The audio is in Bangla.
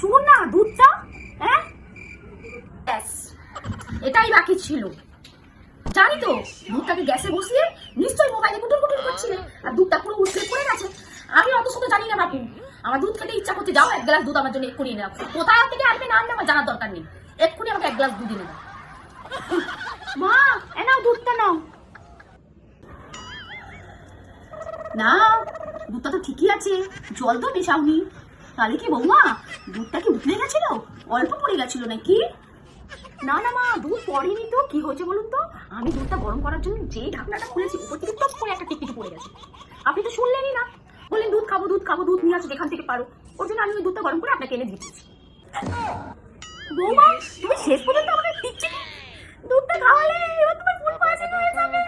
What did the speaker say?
শুনুন না দুধটা, হ্যাঁ ব্যাস এটাই বাকি ছিল। জানি তো দুধটাকে গ্যাসে বসিয়ে নিশ্চয়ই মোবাইলে কুটুর কুটুর করছিলে আর দুধটা পুরো উঠে পড়ে গেছে। আমি অত শত জানি না বাপু, আমার দুধ খেতে ইচ্ছা করতে, যাও এক গ্লাস দুধ আমার জন্য এক্ষুনি এনে রাখো। কোথায় থেকে আনবে না আনবে আমার জানার দরকার নেই, এক্ষুনি আমাকে এক গ্লাস দুধ এনে দাও। মা এনাও দুধটা নাও। না দুধটা তো ঠিকই আছে, জল তো মেশাওনি। তাহলে কি বৌমা দুধটা কি উঠলে গেছিল, অল্প পড়ে গেছিল নাকি? না না মা দুধ পড়েনি তো, কি হয়েছে বলুন তো, আমি দুধটা গরম করার জন্য যে ঢাকনাটা খুলেছি উপর থেকে টপ করে একটা টিকটিকি পড়ে গেছে। আপনি তো শুনলেনই না, বললেন দুধ খাবো দুধ খাবো, দুধ নিয়ে আসো যেখান থেকে পারো, ওর জন্য আমি ওই দুধটা গরম করে আপনাকে এনে দিচ্ছি। বৌমা তুমি শেষ পর্যন্ত আমাকে টিকটিকি দুধটা খাওয়ালে, এবার তোমার ফুল পাশে হয়ে যাবে।